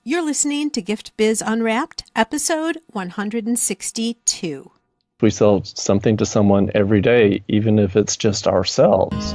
You're listening to Gift Biz Unwrapped, episode 162. We sell something to someone every day, even if it's just ourselves.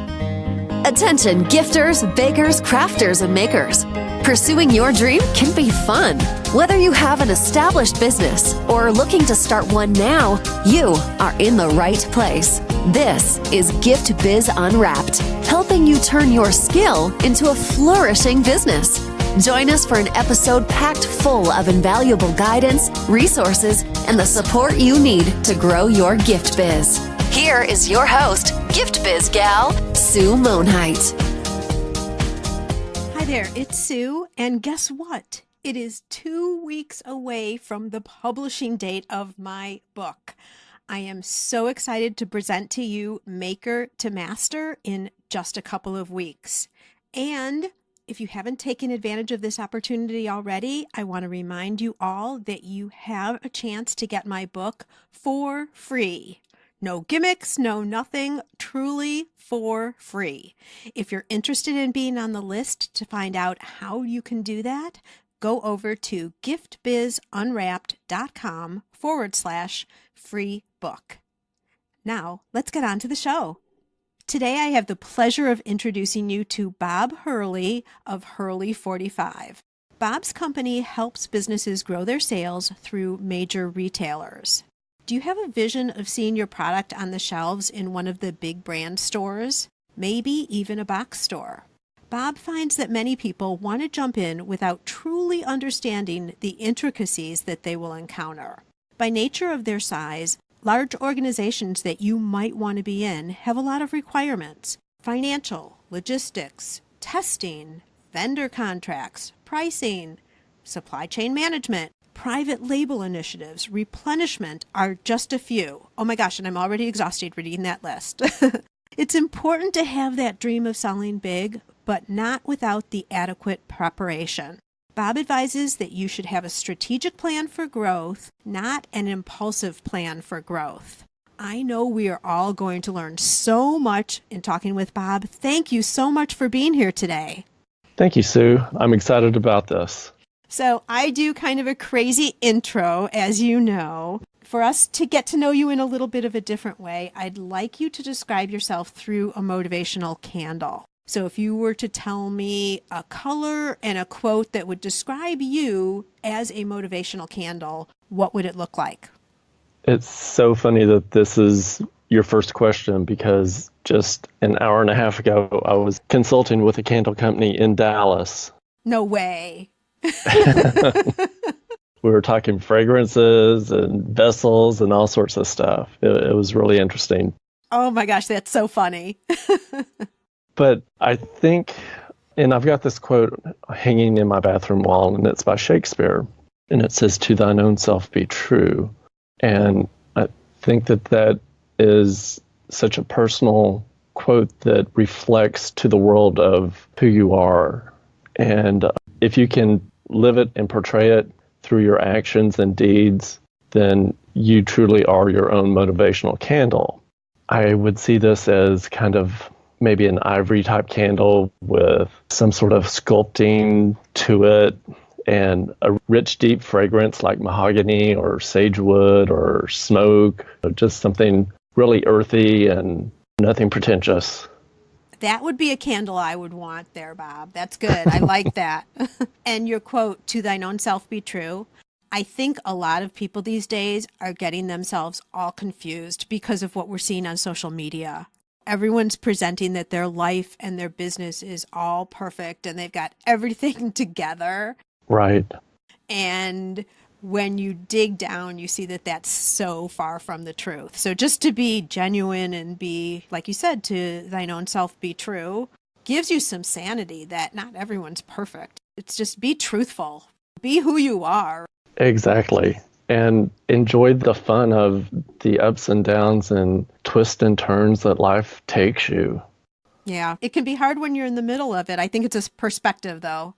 Attention gifters, bakers, crafters, and makers. Pursuing your dream can be fun. Whether you have an established business or are looking to start one now, you are in the right place. This is Gift Biz Unwrapped, helping you turn your skill into a flourishing business. Join us for an episode packed full of invaluable guidance, resources, and the support you need to grow your gift biz. Here is your host, Gift Biz gal, Sue Monheit. Hi there, it's Sue, and guess what? It is 2 weeks away from the publishing date of my book. I am so excited to present to you Maker to Master in just a couple of weeks. And if you haven't taken advantage of this opportunity already, I want to remind you all that you have a chance to get my book for free. No gimmicks, no nothing, truly for free. If you're interested in being on the list to find out how you can do that, go over to giftbizunwrapped.com/free book. Now, let's get on to the show. Today, I have the pleasure of introducing you to Bob Hurley of Hurley 45. Bob's company helps businesses grow their sales through major retailers. Do you have a vision of seeing your product on the shelves in one of the big brand stores? Maybe even a box store. Bob finds that many people want to jump in without truly understanding the intricacies that they will encounter. By nature of their size, large organizations that you might want to be in have a lot of requirements: financial, logistics, testing, vendor contracts, pricing, supply chain management, private label initiatives, replenishment are just a few. Oh my gosh, and I'm already exhausted reading that list. It's important to have that dream of selling big, but not without the adequate preparation. Bob advises that you should have a strategic plan for growth, not an impulsive plan for growth. I know we are all going to learn so much in talking with Bob. Thank you so much for being here today. Thank you, Sue. I'm excited about this. So I do kind of a crazy intro, as you know. For us to get to know you in a little bit of a different way, I'd like you to describe yourself through a motivational candle. So if you were to tell me a color and a quote that would describe you as a motivational candle, what would it look like? It's so funny that this is your first question, because just an hour and a half ago, I was consulting with a candle company in Dallas. No way. We were talking fragrances and vessels and all sorts of stuff. It was really interesting. Oh my gosh, that's so funny. But I think, and I've got this quote hanging in my bathroom wall, and it's by Shakespeare, and it says, "To thine own self be true." And I think that that is such a personal quote that reflects to the world of who you are. And if you can live it and portray it through your actions and deeds, then you truly are your own motivational candle. I would see this as kind of maybe an ivory type candle with some sort of sculpting to it and a rich, deep fragrance like mahogany or sagewood or smoke, or just something really earthy and nothing pretentious. That would be a candle I would want there, Bob. That's good. I like that. And your quote, "To thine own self be true." I think a lot of people these days are getting themselves all confused because of what we're seeing on social media. Everyone's presenting that their life and their business is all perfect and they've got everything together. Right. And when you dig down, you see that that's so far from the truth. So just to be genuine and be, like you said, to thine own self be true, gives you some sanity that not everyone's perfect. It's just be truthful. Be who you are. Exactly. And enjoy the fun of the ups and downs and twists and turns that life takes you. Yeah, it can be hard when you're in the middle of it. I think it's a perspective, though.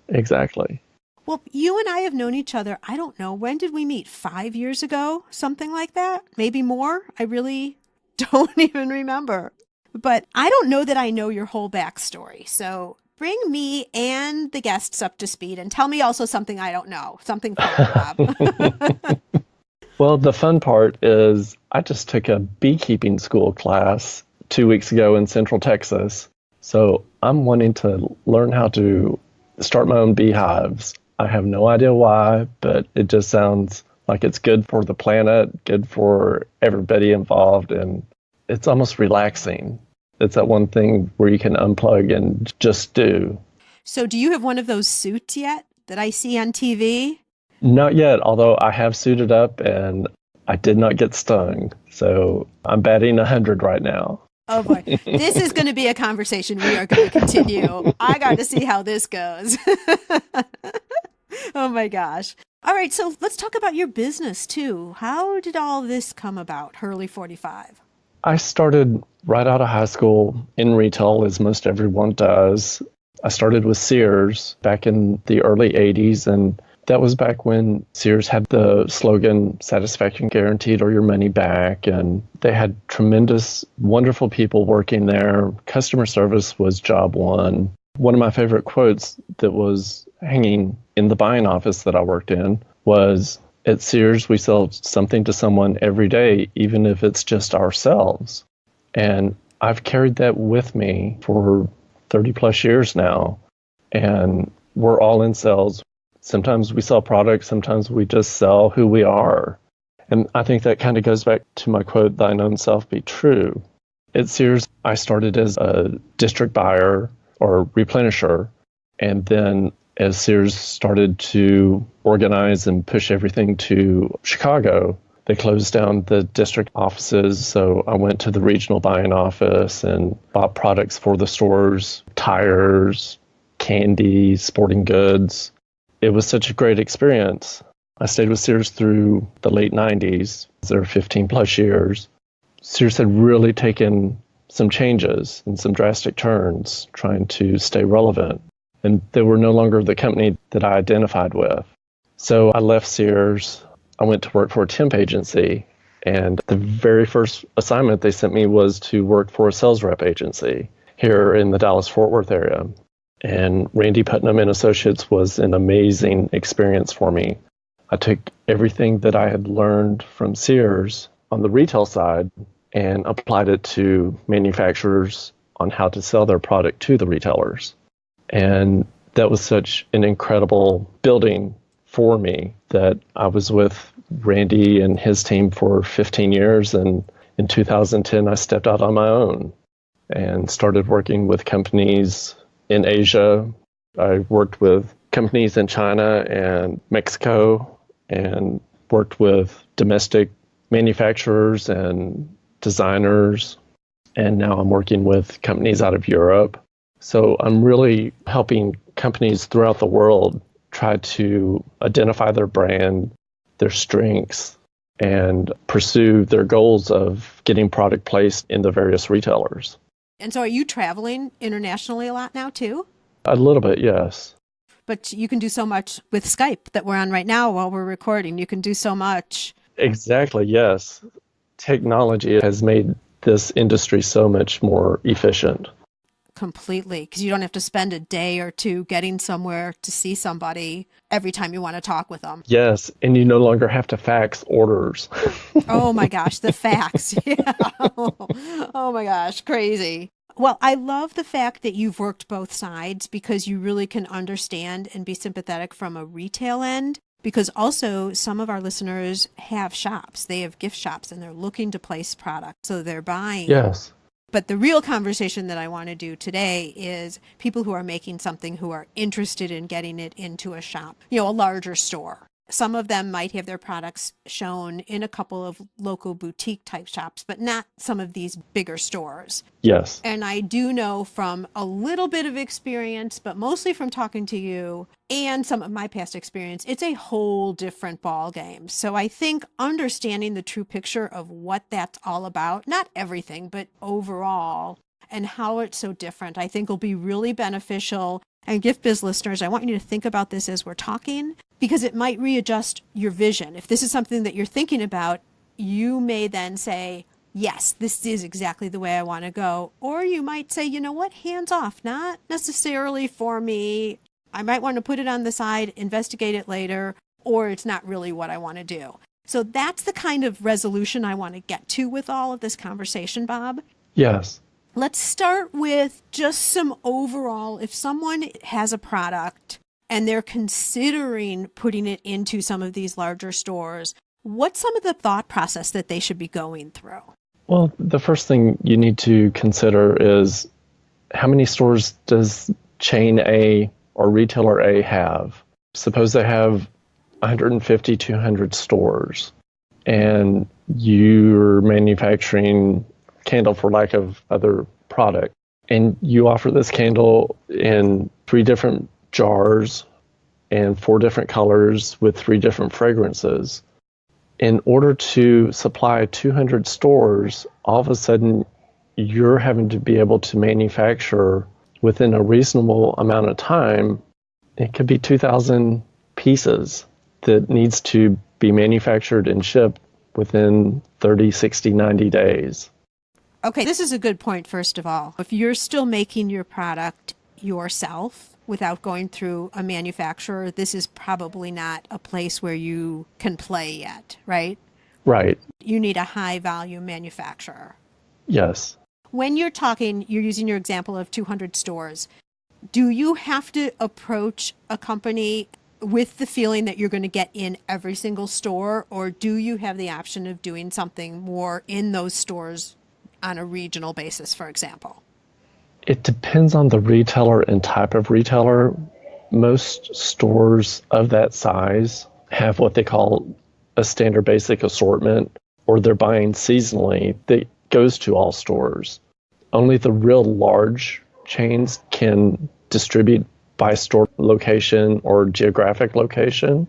Exactly. Well, you and I have known each other, I don't know, when did we meet? 5 years ago? Something like that? Maybe more? I really don't even remember. But I don't know that I know your whole backstory. So bring me and the guests up to speed and tell me also something I don't know, something fun, Bob. Well, the fun part is I just took a beekeeping school class 2 weeks ago in Central Texas. So I'm wanting to learn how to start my own beehives. I have no idea why, but it just sounds like it's good for the planet, good for everybody involved, and it's almost relaxing. It's that one thing where you can unplug and just do. So do you have one of those suits yet that I see on TV? Not yet, although I have suited up and I did not get stung. So I'm batting 100 right now. Oh boy, this is going to be a conversation we are going to continue. I got to see how this goes. Oh my gosh. All right, so let's talk about your business too. How did all this come about, Hurley 45? I started right out of high school in retail, as most everyone does. I started with Sears back in the early 80s, and that was back when Sears had the slogan, satisfaction guaranteed or your money back. And they had tremendous, wonderful people working there. Customer service was job one. One of my favorite quotes that was hanging in the buying office that I worked in was, at Sears, we sell something to someone every day, even if it's just ourselves. And I've carried that with me for 30 plus years now. And we're all in sales. Sometimes we sell products, sometimes we just sell who we are. And I think that kind of goes back to my quote, thine own self be true. At Sears, I started as a district buyer or replenisher. And then as Sears started to organize and push everything to Chicago, they closed down the district offices. So I went to the regional buying office and bought products for the stores, tires, candy, sporting goods. It was such a great experience. I stayed with Sears through the late 90s. There were 15 plus years. Sears had really taken some changes and some drastic turns trying to stay relevant. And they were no longer the company that I identified with. So I left Sears. I went to work for a temp agency. And the very first assignment they sent me was to work for a sales rep agency here in the Dallas-Fort Worth area. And Randy Putnam and Associates was an amazing experience for me. I took everything that I had learned from Sears on the retail side and applied it to manufacturers on how to sell their product to the retailers. And that was such an incredible building for me that I was with Randy and his team for 15 years. And in 2010, I stepped out on my own and started working with companies in Asia. I worked with companies in China and Mexico and worked with domestic manufacturers and designers. And now I'm working with companies out of Europe. So I'm really helping companies throughout the world try to identify their brand, their strengths, and pursue their goals of getting product placed in the various retailers. And so are you traveling internationally a lot now too? A little bit, yes. But you can do so much with Skype that we're on right now while we're recording. You can do so much. Exactly, yes. Technology has made this industry so much more efficient. Completely, because you don't have to spend a day or two getting somewhere to see somebody every time you want to talk with them. Yes, and you no longer have to fax orders. Oh my gosh, the fax. Yeah. Oh my gosh, crazy. Well, I love the fact that you've worked both sides because you really can understand and be sympathetic from a retail end. Because also some of our listeners have shops. They have gift shops and they're looking to place products. So they're buying. Yes. But the real conversation that I want to do today is people who are making something who are interested in getting it into a shop, a larger store. Some of them might have their products shown in a couple of local boutique type shops, but not some of these bigger stores. Yes. And I do know from a little bit of experience, but mostly from talking to you and some of my past experience, it's a whole different ball game. So I think understanding the true picture of what that's all about, not everything, but overall, and how it's so different, I think will be really beneficial. And Gift Biz listeners, I want you to think about this as we're talking, because it might readjust your vision. If this is something that you're thinking about, you may then say, yes, this is exactly the way I want to go. Or you might say, you know what, hands off, not necessarily for me. I might want to put it on the side, investigate it later, or it's not really what I want to do. So that's the kind of resolution I want to get to with all of this conversation, Bob. Yes. Let's start with just some overall, if someone has a product and they're considering putting it into some of these larger stores, what's some of the thought process that they should be going through? Well, the first thing you need to consider is how many stores does chain A or retailer A have? Suppose they have 150, 200 stores, and you're manufacturing candle for lack of other product, and you offer this candle in 3 different jars and 4 different colors with 3 different fragrances. In order to supply 200 stores, all of a sudden you're having to be able to manufacture within a reasonable amount of time. It could be 2,000 pieces that needs to be manufactured and shipped within 30, 60, 90 days. Okay, this is a good point, first of all. If you're still making your product yourself without going through a manufacturer, this is probably not a place where you can play yet, right? Right. You need a high volume manufacturer. Yes. When you're talking, you're using your example of 200 stores. Do you have to approach a company with the feeling that you're going to get in every single store, or do you have the option of doing something more in those stores on a regional basis, for example? It depends on the retailer and type of retailer. Most stores of that size have what they call a standard basic assortment, or they're buying seasonally that goes to all stores. Only the real large chains can distribute by store location or geographic location.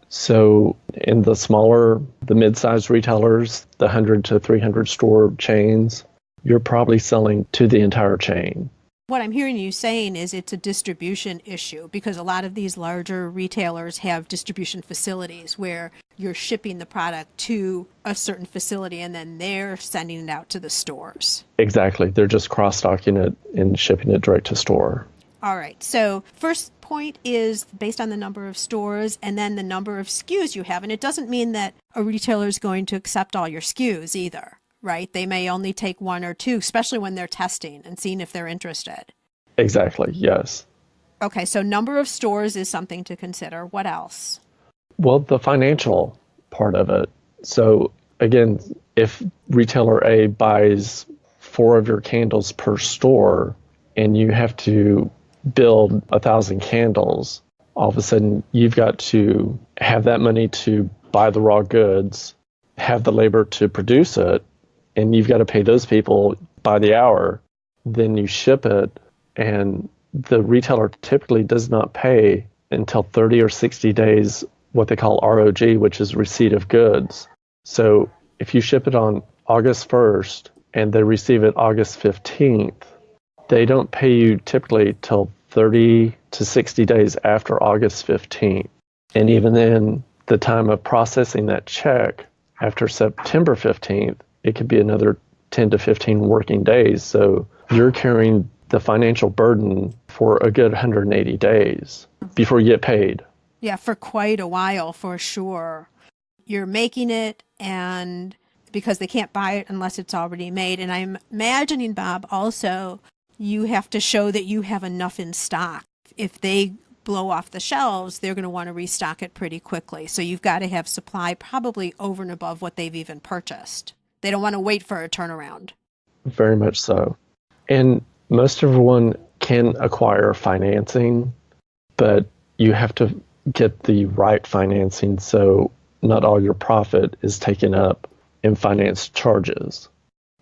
So in the smaller, the mid-sized retailers, the 100 to 300 store chains, you're probably selling to the entire chain. What I'm hearing you saying is it's a distribution issue, because a lot of these larger retailers have distribution facilities where you're shipping the product to a certain facility and then they're sending it out to the stores. Exactly. They're just cross-docking it and shipping it direct to store. All right. So first point is based on the number of stores and then the number of SKUs you have. And it doesn't mean that a retailer is going to accept all your SKUs either, right? They may only take 1 or 2, especially when they're testing and seeing if they're interested. Exactly. Yes. Okay. So number of stores is something to consider. What else? Well, the financial part of it. So again, if retailer A buys 4 of your candles per store and you have to build 1,000 candles, all of a sudden you've got to have that money to buy the raw goods, have the labor to produce it, and you've got to pay those people by the hour. Then you ship it, and the retailer typically does not pay until 30 or 60 days, what they call ROG, which is receipt of goods. So if you ship it on August 1st and they receive it August 15th, they don't pay you typically till 30 to 60 days after August 15th. And even then, the time of processing that check after September 15th, it could be another 10 to 15 working days. So you're carrying the financial burden for a good 180 days before you get paid. Yeah, for quite a while, for sure. You're making it, and because they can't buy it unless it's already made. And I'm imagining, Bob, also you have to show that you have enough in stock. If they blow off the shelves, they're going to want to restock it pretty quickly. So you've got to have supply probably over and above what they've even purchased. They don't want to wait for a turnaround. Very much so. And most everyone can acquire financing, but you have to get the right financing so not all your profit is taken up in finance charges.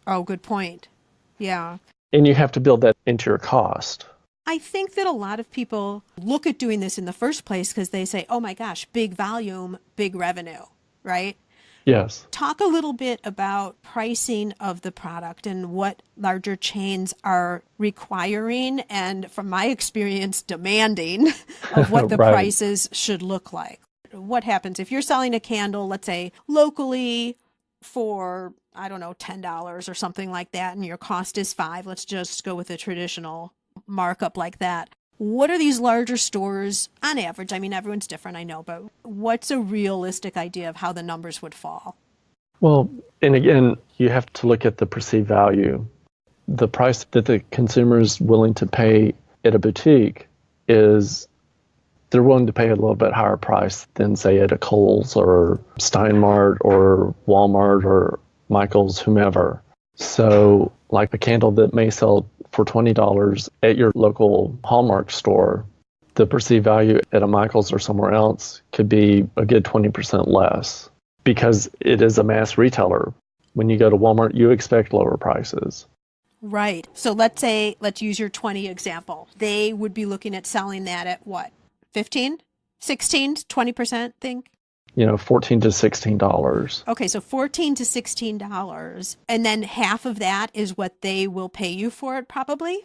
Oh, good point. Yeah. And you have to build that into your cost. I think that a lot of people look at doing this in the first place because they say, oh my gosh, big volume, big revenue, right? Yes. Talk a little bit about pricing of the product and what larger chains are requiring and, from my experience, demanding of what the Right. prices should look like. What happens if you're selling a candle, let's say locally, for, I don't know, $10 or something like that, and your cost is 5, let's just go with a traditional markup like that. What are these larger stores on average? I mean, everyone's different, I know, but what's a realistic idea of how the numbers would fall? Well, and again, you have to look at the perceived value. The price that the consumer is willing to pay at a boutique is they're willing to pay a little bit higher price than, say, at a Kohl's or Steinmart or Walmart or Michael's, whomever. So, like a candle that may sell for $20 at your local Hallmark store, the perceived value at a Michael's or somewhere else could be a good 20% less because it is a mass retailer. When you go to Walmart, you expect lower prices. Right. So let's use your 20 example. They would be looking at selling that at what? 15, 16, 20% think? $14 to $16. Okay, so $14 to $16. And then half of that is what they will pay you for it, probably?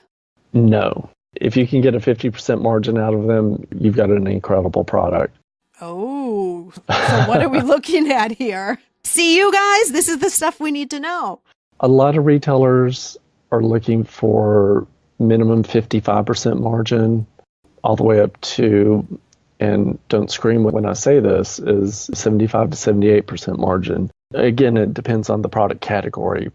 No. If you can get a 50% margin out of them, you've got an incredible product. Oh, so what are we looking at here? See, you guys, this is the stuff we need to know. A lot of retailers are looking for minimum 55% margin, all the way up to, and don't scream when I say this, is 75 to 78% margin. Again, it depends on the product category.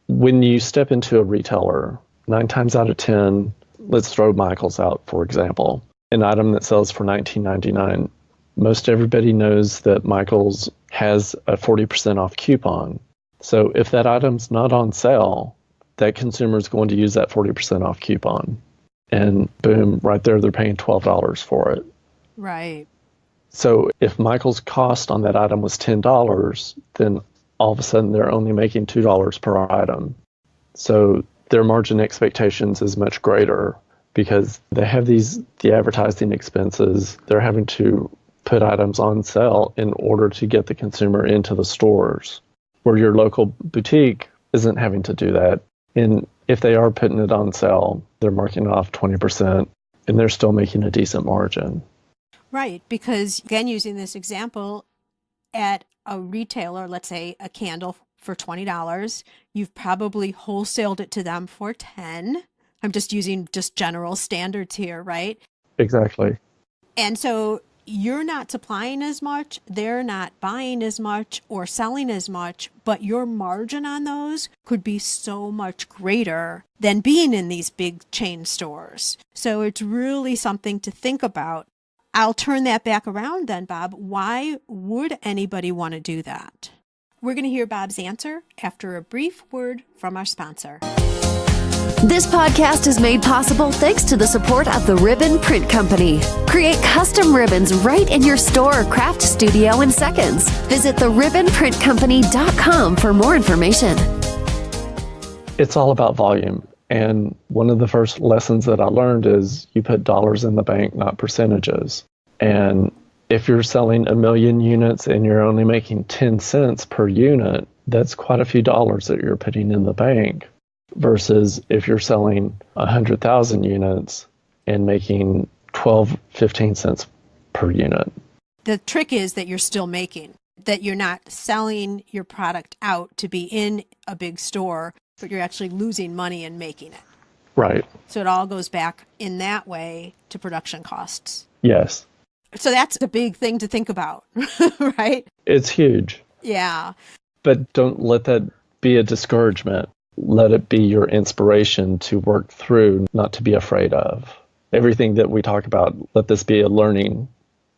When you step into a retailer, 9 times out of 10, let's throw Michael's out, for example, an item that sells for $19.99. Most everybody knows that Michael's has a 40% off coupon. So if that item's not on sale, that consumer is going to use that 40% off coupon. And boom, right there, they're paying $12 for it. Right. So if Michael's cost on that item was $10, then all of a sudden they're only making $2 per item. So their margin expectations is much greater because they have the advertising expenses. They're having to put items on sale in order to get the consumer into the stores, where your local boutique isn't having to do that. And if they are putting it on sale, they're marking off 20% and they're still making a decent margin. Right, because again, using this example, at a retailer, let's say a candle for $20, you've probably wholesaled it to them for 10. I'm just using general standards here, right? Exactly. And so you're not supplying as much, they're not buying as much or selling as much, but your margin on those could be so much greater than being in these big chain stores. So it's really something to think about. I'll turn that back around then, Bob. Why would anybody want to do that? We're going to hear Bob's answer after a brief word from our sponsor. This podcast is made possible thanks to the support of the Ribbon Print Company. Create custom ribbons right in your store or craft studio in seconds. Visit theribbonprintcompany.com for more information. It's all about volume. And one of the first lessons that I learned is you put dollars in the bank, not percentages. And if you're selling 1 million units and you're only making 10 cents per unit, that's quite a few dollars that you're putting in the bank. Versus if you're selling 100,000 units and making 12, 15 cents per unit. The trick is that you're still making, that you're not selling your product out to be in a big store, but you're actually losing money in making it. Right. So it all goes back in that way to production costs. Yes. So that's the big thing to think about, right? It's huge. Yeah. But don't let that be a discouragement. Let it be your inspiration to work through, not to be afraid of. Everything that we talk about, let this be a learning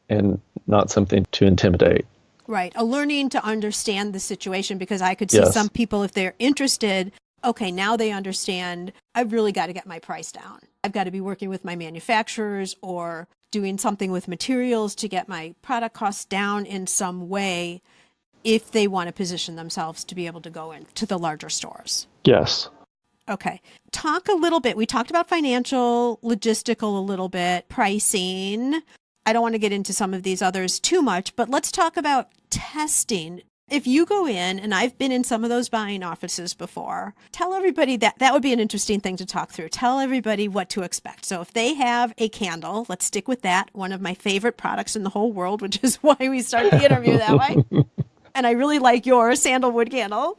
and not something to intimidate. Right. A learning to understand the situation, because I could see some people, if they're interested, okay, now they understand, I've really got to get my price down. I've got to be working with my manufacturers or doing something with materials to get my product costs down in some way if they want to position themselves to be able to go into the larger stores. Yes. Okay. Talk a little bit. We talked about financial, logistical a little bit, pricing. I don't want to get into some of these others too much, but let's talk about testing. If you go in, and I've been in some of those buying offices before, tell everybody that would be an interesting thing to talk through. Tell everybody what to expect. So if they have a candle, let's stick with that, one of my favorite products in the whole world, which is why we started the interview that way. And I really like your sandalwood candle.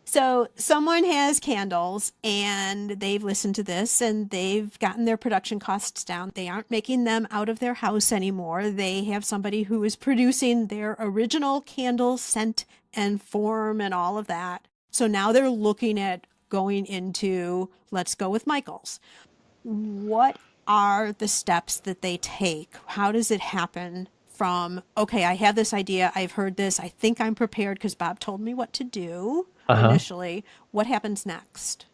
So someone has candles and they've listened to this and they've gotten their production costs down. They aren't making them out of their house anymore. They have somebody who is producing their original candle scent and form and all of that. So now they're looking at going into, let's go with Michael's. What are the steps that they take? How does it happen from, okay, I have this idea, I've heard this, I think I'm prepared because Bob told me what to do initially. What happens next?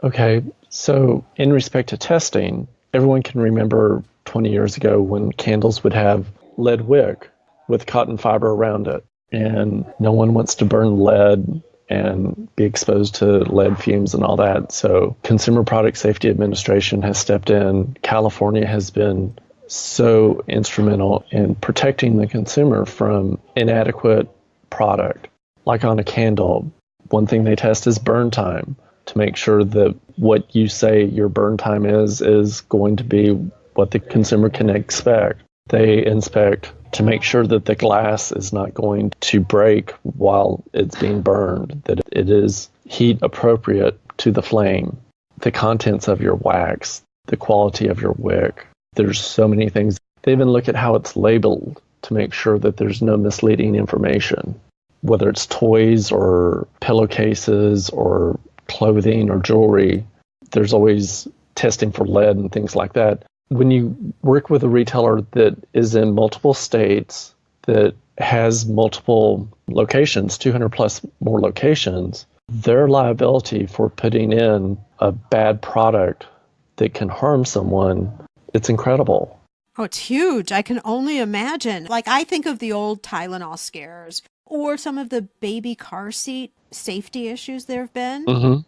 Okay, so in respect to testing, everyone can remember 20 years ago when candles would have lead wick with cotton fiber around it. And no one wants to burn lead and be exposed to lead fumes and all that. So Consumer Product Safety Administration has stepped in. California has been so instrumental in protecting the consumer from inadequate product. Like on a candle, one thing they test is burn time to make sure that what you say your burn time is going to be what the consumer can expect. They inspect to make sure that the glass is not going to break while it's being burned, that it is heat appropriate to the flame, the contents of your wax, the quality of your wick. There's so many things. They even look at how it's labeled to make sure that there's no misleading information, whether it's toys or pillowcases or clothing or jewelry. There's always testing for lead and things like that. When you work with a retailer that is in multiple states, that has multiple locations, 200 plus more locations, their liability for putting in a bad product that can harm someone, it's incredible. Oh, it's huge. I can only imagine. Like, I think of the old Tylenol scares or some of the baby car seat safety issues there have been.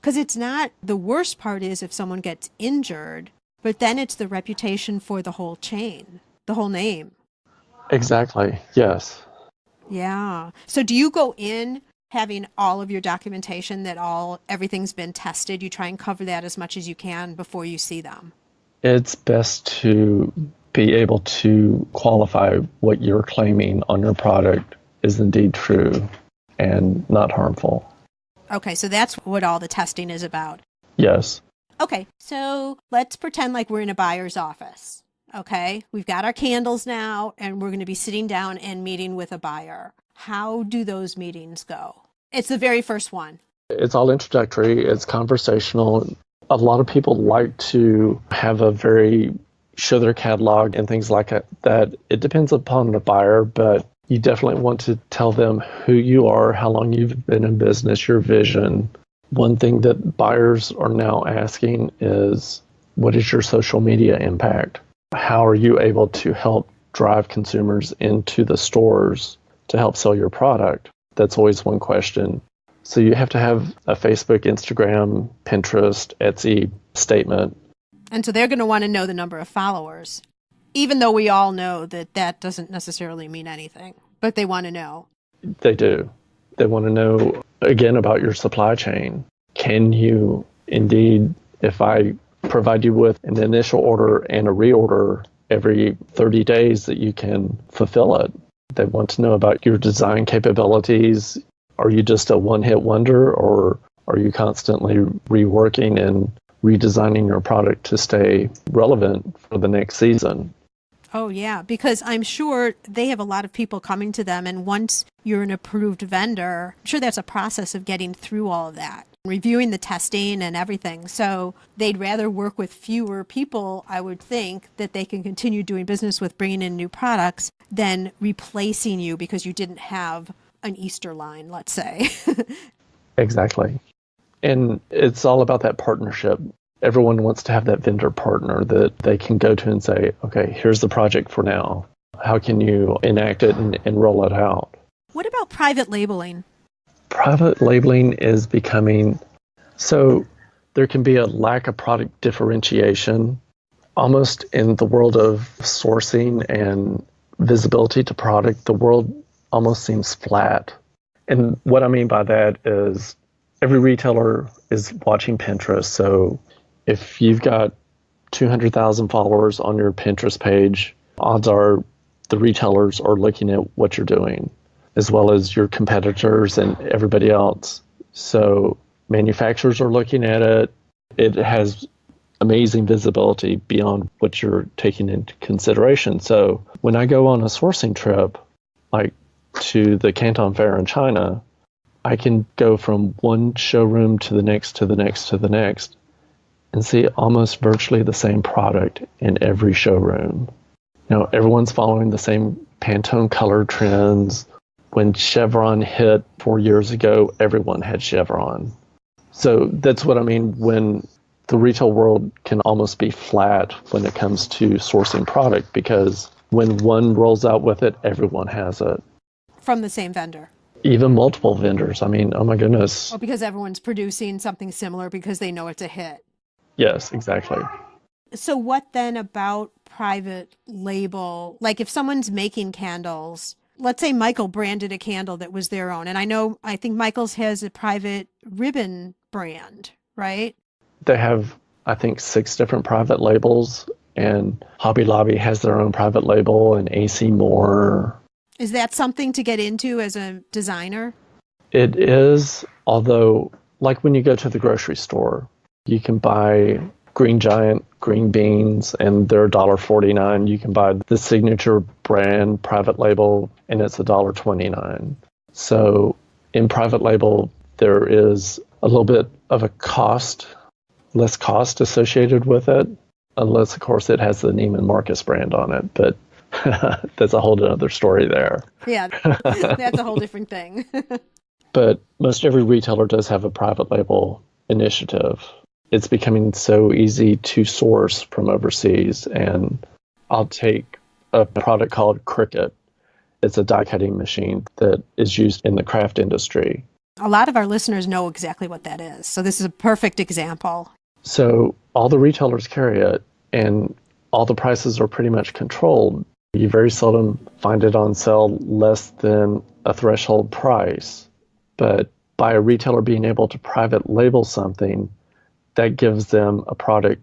Because it's not, the worst part is if someone gets injured, but then it's the reputation for the whole chain, the whole name. Exactly. Yes. Yeah. So do you go in having all of your documentation that everything's been tested? You try and cover that as much as you can before you see them? It's best to be able to qualify what you're claiming on your product is indeed true and not harmful. Okay, so that's what all the testing is about. Yes. Okay, so let's pretend like we're in a buyer's office. Okay, we've got our candles now, and we're going to be sitting down and meeting with a buyer. How do those meetings go? It's the very first one. It's all introductory. It's conversational. A lot of people like to have show their catalog and things like that. It depends upon the buyer, but you definitely want to tell them who you are, how long you've been in business, your vision. One thing that buyers are now asking is, what is your social media impact? How are you able to help drive consumers into the stores to help sell your product? That's always one question. So you have to have a Facebook, Instagram, Pinterest, Etsy statement. And so they're going to want to know the number of followers, even though we all know that that doesn't necessarily mean anything, but they want to know. They do. They want to know, again, about your supply chain. Can you indeed, if I provide you with an initial order and a reorder every 30 days, that you can fulfill it? They want to know about your design capabilities. Are you just a one-hit wonder, or are you constantly reworking and redesigning your product to stay relevant for the next season? Oh, yeah, because I'm sure they have a lot of people coming to them. And once you're an approved vendor, I'm sure that's a process of getting through all of that, reviewing the testing and everything. So they'd rather work with fewer people, I would think, that they can continue doing business with, bringing in new products, than replacing you because you didn't have an Easter line, let's say. Exactly. And it's all about that partnership. Everyone wants to have that vendor partner that they can go to and say, okay, here's the project for now. How can you enact it and roll it out? What about private labeling? Private labeling is becoming, so there can be a lack of product differentiation almost in the world of sourcing and visibility to product. The world almost seems flat. And what I mean by that is every retailer is watching Pinterest. So if you've got 200,000 followers on your Pinterest page, odds are the retailers are looking at what you're doing, as well as your competitors and everybody else. So manufacturers are looking at it. It has amazing visibility beyond what you're taking into consideration. So when I go on a sourcing trip, like to the Canton Fair in China, I can go from one showroom to the next, to the next, to the next, and see almost virtually the same product in every showroom. Everyone's following the same Pantone color trends. When Chevron hit 4 years ago, everyone had Chevron. So that's what I mean when the retail world can almost be flat when it comes to sourcing product, because when one rolls out with it, everyone has it. From the same vendor. Even multiple vendors. I mean, oh my goodness. Or because everyone's producing something similar because they know it's a hit. Yes, exactly. So what then about private label? Like if someone's making candles, let's say Michael branded a candle that was their own. And I think Michael's has a private ribbon brand, right? They have, I think, 6 different private labels, and Hobby Lobby has their own private label, and AC Moore. Is that something to get into as a designer? It is, although like when you go to the grocery store, you can buy Green Giant green beans and they're $1.49. You can buy the signature brand private label and it's $1.29. So in private label, there is a little bit of a less cost associated with it, unless of course it has the Neiman Marcus brand on it. But that's a whole other story there. Yeah, that's a whole different thing. But most every retailer does have a private label initiative. It's becoming so easy to source from overseas. And I'll take a product called Cricut. It's a die cutting machine that is used in the craft industry. A lot of our listeners know exactly what that is. So this is a perfect example. So all the retailers carry it and all the prices are pretty much controlled. You very seldom find it on sale less than a threshold price. But by a retailer being able to private label something, that gives them a product.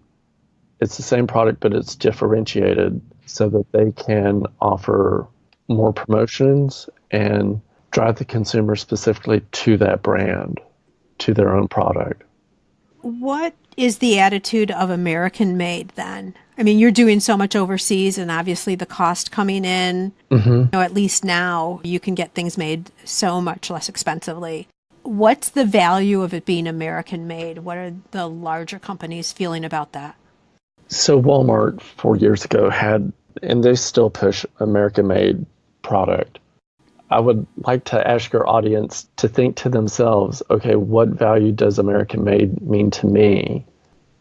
It's the same product, but it's differentiated so that they can offer more promotions and drive the consumer specifically to that brand, to their own product. What is the attitude of American made then? I mean, you're doing so much overseas and obviously the cost coming in, at least now you can get things made so much less expensively. What's the value of it being American made? What are the larger companies feeling about that? So Walmart 4 years ago had, and they still push American made product. I would like to ask your audience to think to themselves, okay, what value does American made mean to me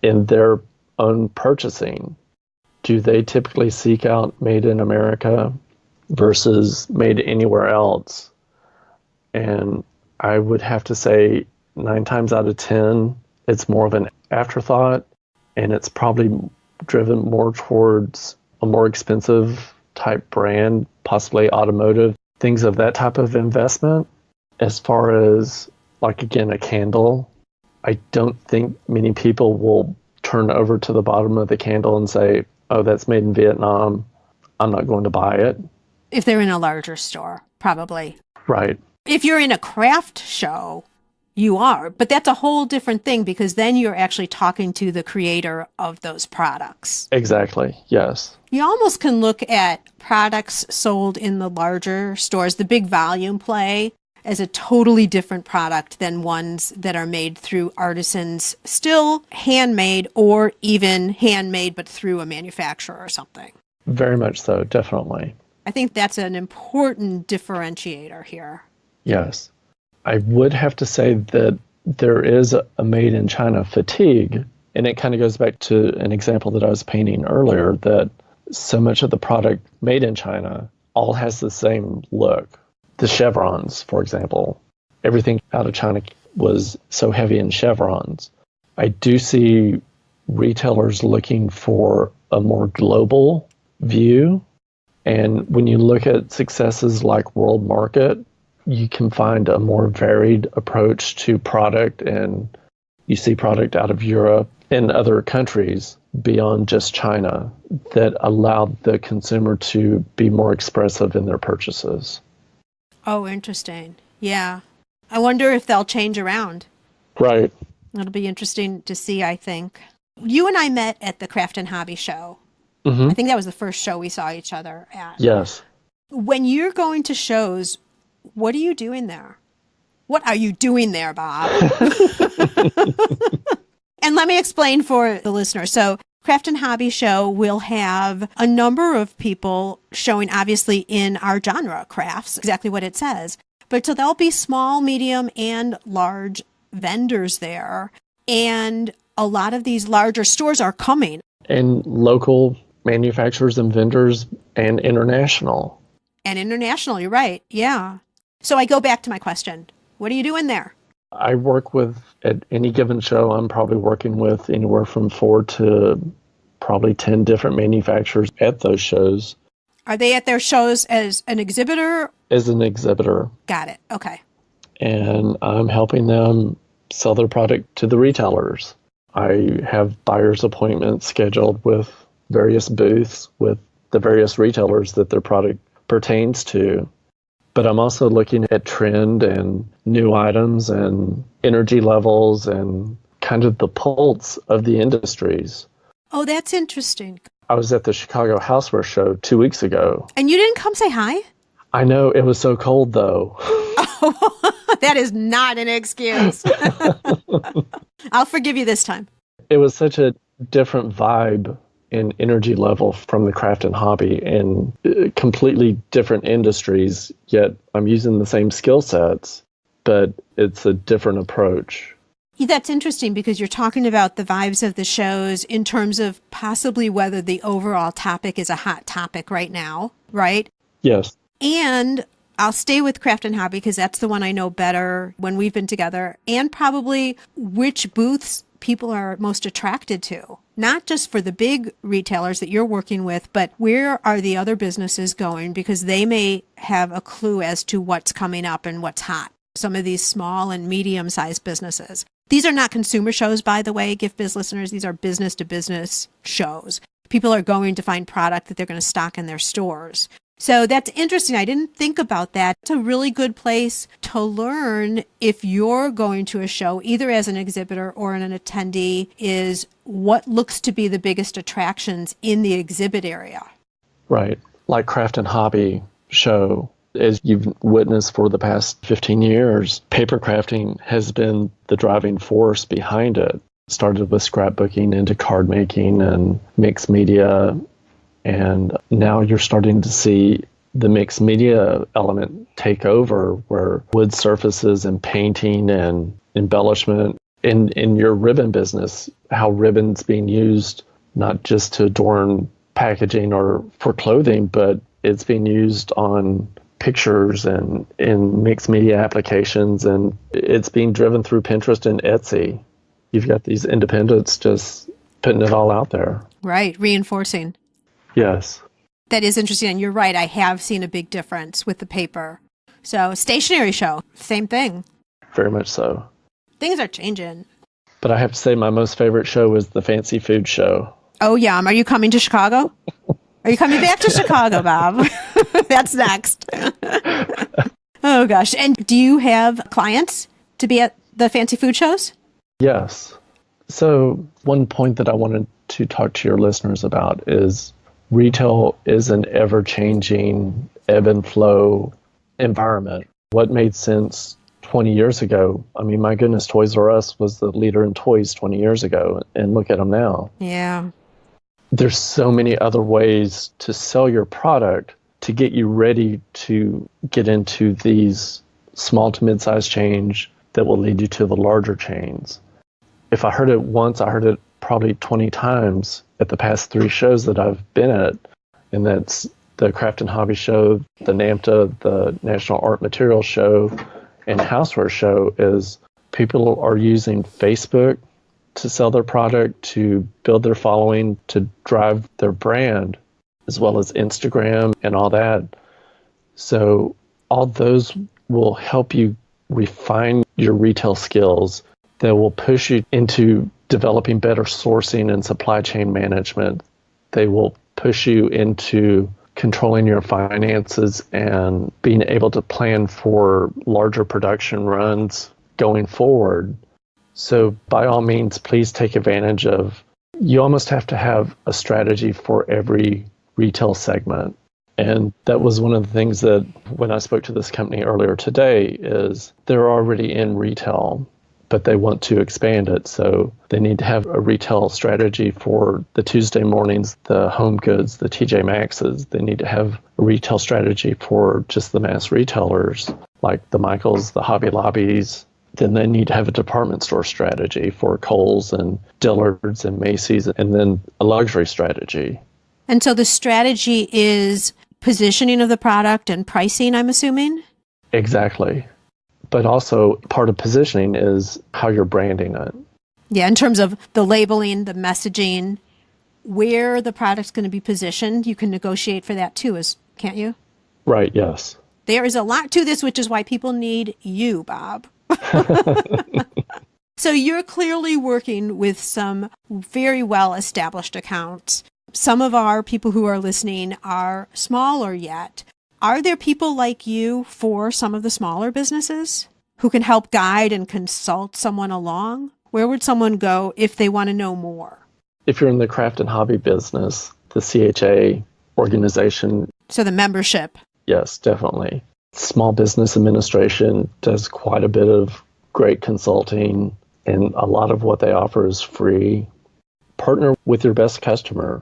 in their own purchasing? Do they typically seek out made in America versus made anywhere else? And I would have to say 9 times out of 10, it's more of an afterthought, and it's probably driven more towards a more expensive type brand, possibly automotive, things of that type of investment. As far as, like, again, a candle, I don't think many people will turn over to the bottom of the candle and say, oh, that's made in Vietnam, I'm not going to buy it. If they're in a larger store, probably. Right. If you're in a craft show, you are. But that's a whole different thing because then you're actually talking to the creator of those products. Exactly. Yes. You almost can look at products sold in the larger stores, the big volume play, as a totally different product than ones that are made through artisans, still handmade or even handmade, but through a manufacturer or something. Very much so, definitely. I think that's an important differentiator here. Yes. I would have to say that there is a made in China fatigue, and it kind of goes back to an example that I was painting earlier, that so much of the product made in China all has the same look. The chevrons, for example, everything out of China was so heavy in chevrons. I do see retailers looking for a more global view. And when you look at successes like World Market, you can find a more varied approach to product. And you see product out of Europe, in other countries beyond just China that allowed the consumer to be more expressive in their purchases. Oh, interesting. Yeah. I wonder if they'll change around. Right. It'll be interesting to see, I think. You and I met at the Craft and Hobby show. Mm-hmm. I think that was the first show we saw each other at. Yes. When you're going to shows, what are you doing there? What are you doing there, Bob? And let me explain for the listener. So Craft and Hobby Show will have a number of people showing, obviously, in our genre, crafts, exactly what it says. But so there'll be small, medium, and large vendors there. And a lot of these larger stores are coming. And local manufacturers and vendors and international. And international, you're right. Yeah. So I go back to my question. What are you doing there? I work with, at any given show, I'm probably working with anywhere from 4 to probably 10 different manufacturers at those shows. Are they at their shows as an exhibitor? As an exhibitor. Got it. Okay. And I'm helping them sell their product to the retailers. I have buyer's appointments scheduled with various booths with the various retailers that their product pertains to. But I'm also looking at trend and new items and energy levels and kind of the pulse of the industries. Oh, that's interesting. I was at the Chicago Houseware Show 2 weeks ago. And you didn't come say hi? I know, it was so cold though. Oh, that is not an excuse. I'll forgive you this time. It was such a different vibe and energy level from the craft and hobby, and completely different industries, yet I'm using the same skill sets, but it's a different approach. That's interesting because you're talking about the vibes of the shows in terms of possibly whether the overall topic is a hot topic right now, right? Yes. And I'll stay with craft and hobby because that's the one I know better when we've been together, and probably which booths people are most attracted to. Not just for the big retailers that you're working with, but where are the other businesses going? Because they may have a clue as to what's coming up and what's hot. Some of these small and medium-sized businesses. These are not consumer shows, by the way, Gift Biz listeners. These are business-to-business shows. People are going to find product that they're going to stock in their stores. So that's interesting. I didn't think about that. It's a really good place to learn if you're going to a show, either as an exhibitor or an attendee, is what looks to be the biggest attractions in the exhibit area. Right. Like Craft and Hobby Show, as you've witnessed for the past 15 years, paper crafting has been the driving force behind it. Started with scrapbooking into card making and mixed media. And now you're starting to see the mixed media element take over, where wood surfaces and painting and embellishment. In your ribbon business, how ribbon's being used not just to adorn packaging or for clothing, but it's being used on pictures and in mixed media applications, and it's being driven through Pinterest and Etsy. You've got these independents just putting it all out there. Right, reinforcing. Yes. That is interesting. And you're right. I have seen a big difference with the paper. So stationery show, same thing. Very much so. Things are changing. But I have to say my most favorite show was the Fancy Food Show. Oh, yeah. Are you coming to Chicago? Are you coming back to Chicago, Bob? That's next. Oh, gosh. And do you have clients to be at the fancy food shows? Yes. So one point that I wanted to talk to your listeners about is retail is an ever-changing ebb and flow environment. What made sense 20 years ago, I mean, my goodness, Toys R Us was the leader in toys 20 years ago, and look at them now. Yeah. There's so many other ways to sell your product to get you ready to get into these small to mid-sized chains that will lead you to the larger chains. If I heard it once, I heard it probably 20 times at the past 3 shows that I've been at, and that's the Craft and Hobby Show, the NAMTA, the National Art Materials Show, and Houseware Show, is people are using Facebook to sell their product, to build their following, to drive their brand, as well as Instagram and all that. So all those will help you refine your retail skills that will push you into developing better sourcing and supply chain management. They will push you into controlling your finances and being able to plan for larger production runs going forward. So by all means, please take advantage of, you almost have to have a strategy for every retail segment. And that was one of the things that when I spoke to this company earlier today is they're already in retail, but they want to expand it. So they need to have a retail strategy for the Tuesday mornings, the home goods, the TJ Maxxes. They need to have a retail strategy for just the mass retailers like the Michaels, the Hobby Lobbies. Then they need to have a department store strategy for Kohl's and Dillard's and Macy's, and then a luxury strategy. And so the strategy is positioning of the product and pricing, I'm assuming? Exactly. But also part of positioning is how you're branding it. Yeah, in terms of the labeling, the messaging, where the product's going to be positioned, you can negotiate for that too, can't you? Right, yes. There is a lot to this, which is why people need you, Bob. So you're clearly working with some very well-established accounts. Some of our people who are listening are smaller yet. Are there people like you for some of the smaller businesses who can help guide and consult someone along? Where would someone go if they want to know more? If you're in the craft and hobby business, the CHA organization. So the membership. Yes, definitely. Small Business Administration does quite a bit of great consulting, and a lot of what they offer is free. Partner with your best customer,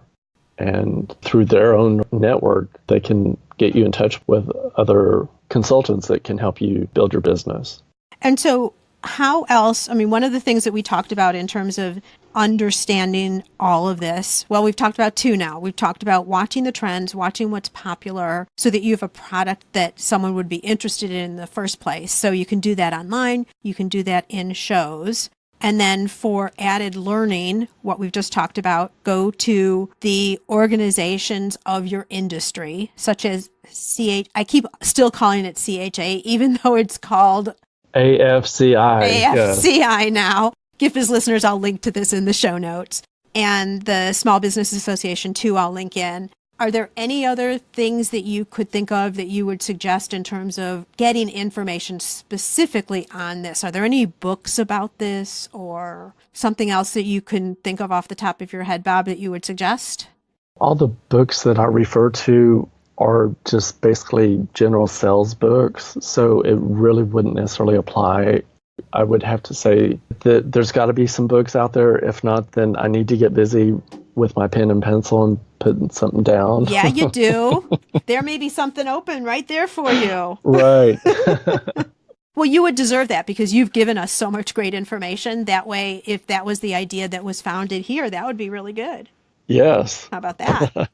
and through their own network, they can get you in touch with other consultants that can help you build your business. And so how else, I mean, one of the things that we talked about in terms of understanding all of this, well, we've talked about two now. We've talked about watching the trends, watching what's popular so that you have a product that someone would be interested in the first place. So you can do that online, you can do that in shows. And then for added learning, what we've just talked about, go to the organizations of your industry, such as I keep still calling it CHA, even though it's called AFCI. AFCI now. GIF's listeners, I'll link to this in the show notes. And the Small Business Association, too, I'll link in. Are there any other things that you could think of that you would suggest in terms of getting information specifically on this? Are there any books about this or something else that you can think of off the top of your head, Bob, that you would suggest? All the books that I refer to are just basically general sales books, so it really wouldn't necessarily apply. I would have to say that there's got to be some books out there. If not, then I need to get busy with my pen and pencil and putting something down. Yeah, you do. There may be something open right there for you. Right. Well, you would deserve that because you've given us so much great information. That way, if that was the idea that was founded here, that would be really good. Yes. How about that?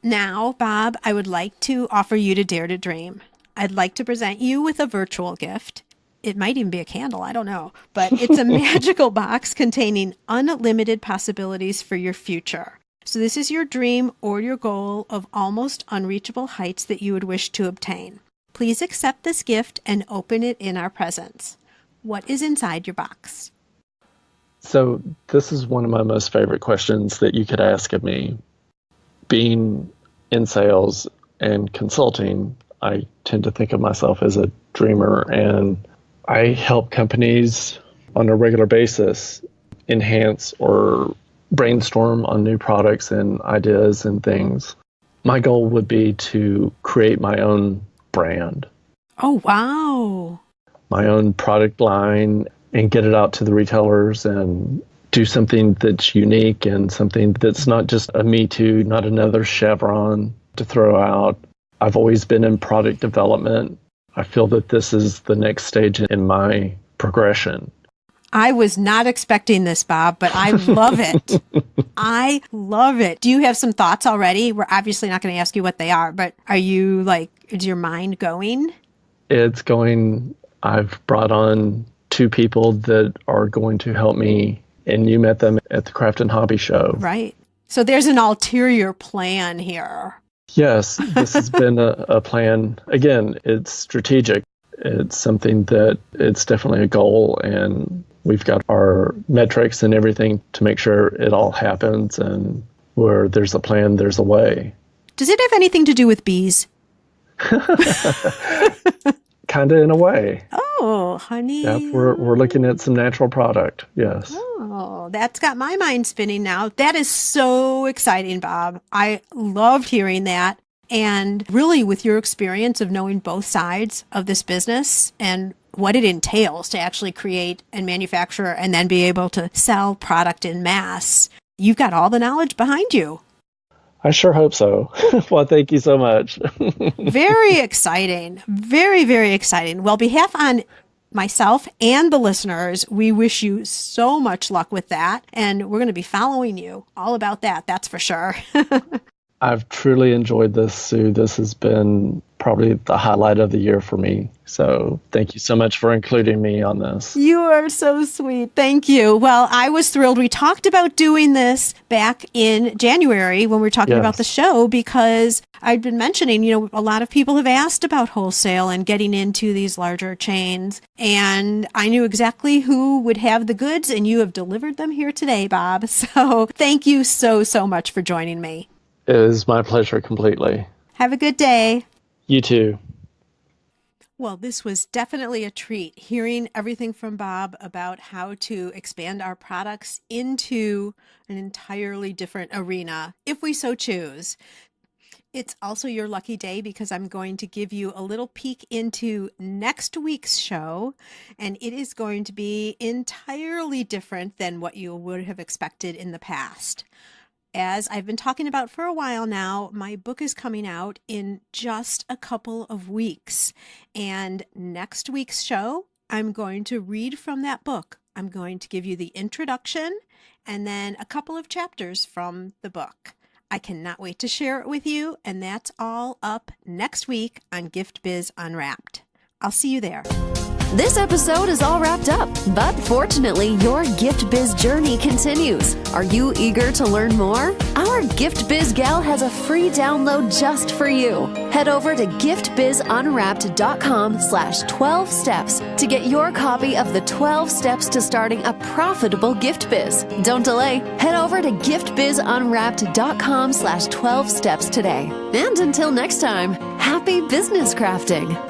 Now, Bob, I would like to offer you to dare to dream. I'd like to present you with a virtual gift. It might even be a candle, I don't know. But it's a magical box containing unlimited possibilities for your future. So this is your dream or your goal of almost unreachable heights that you would wish to obtain. Please accept this gift and open it in our presence. What is inside your box? So this is one of my most favorite questions that you could ask of me. Being in sales and consulting, I tend to think of myself as a dreamer, and I help companies on a regular basis enhance or brainstorm on new products and ideas and things. My goal would be to create my own brand. Oh, wow. My own product line and get it out to the retailers and do something that's unique and something that's not just a Me Too, not another Chevron to throw out. I've always been in product development. I feel that this is the next stage in my progression. I was not expecting this, Bob, but I love it. I love it. Do you have some thoughts already? We're obviously not going to ask you what they are, but are you is your mind going? It's going. I've brought on 2 people that are going to help me, and you met them at the Craft and Hobby Show. Right. So there's an ulterior plan here. Yes, this has been a plan. Again, it's strategic. It's something that it's definitely a goal, and we've got our metrics and everything to make sure it all happens, and where there's a plan, there's a way. Does it have anything to do with bees? Kind of in a way. Oh, honey. Yep, we're looking at some natural product. Yes. Oh, that's got my mind spinning now. That is so exciting, Bob. I loved hearing that. And really, with your experience of knowing both sides of this business and what it entails to actually create and manufacture and then be able to sell product in mass, you've got all the knowledge behind you. I sure hope so. Well, thank you so much. Very exciting. Very, very exciting. Well, behalf on myself and the listeners, we wish you so much luck with that. And we're going to be following you all about that. That's for sure. I've truly enjoyed this, Sue. This has been probably the highlight of the year for me. So thank you so much for including me on this. You are so sweet. Thank you. Well, I was thrilled. We talked about doing this back in January when we were talking about the show, because I've been mentioning, a lot of people have asked about wholesale and getting into these larger chains. And I knew exactly who would have the goods, and you have delivered them here today, Bob. So thank you so, so much for joining me. It is my pleasure completely. Have a good day. You too. Well, this was definitely a treat, hearing everything from Bob about how to expand our products into an entirely different arena, if we so choose. It's also your lucky day, because I'm going to give you a little peek into next week's show, and it is going to be entirely different than what you would have expected in the past. As I've been talking about for a while now, my book is coming out in just a couple of weeks. And next week's show, I'm going to read from that book. I'm going to give you the introduction and then a couple of chapters from the book. I cannot wait to share it with you. And that's all up next week on Gift Biz Unwrapped. I'll see you there. This episode is all wrapped up, but fortunately, your Gift Biz journey continues. Are you eager to learn more? Our Gift Biz Gal has a free download just for you. Head over to giftbizunwrapped.com/12 steps to get your copy of the 12 steps to starting a profitable gift biz. Don't delay. Head over to giftbizunwrapped.com/12 steps today. And until next time, happy business crafting.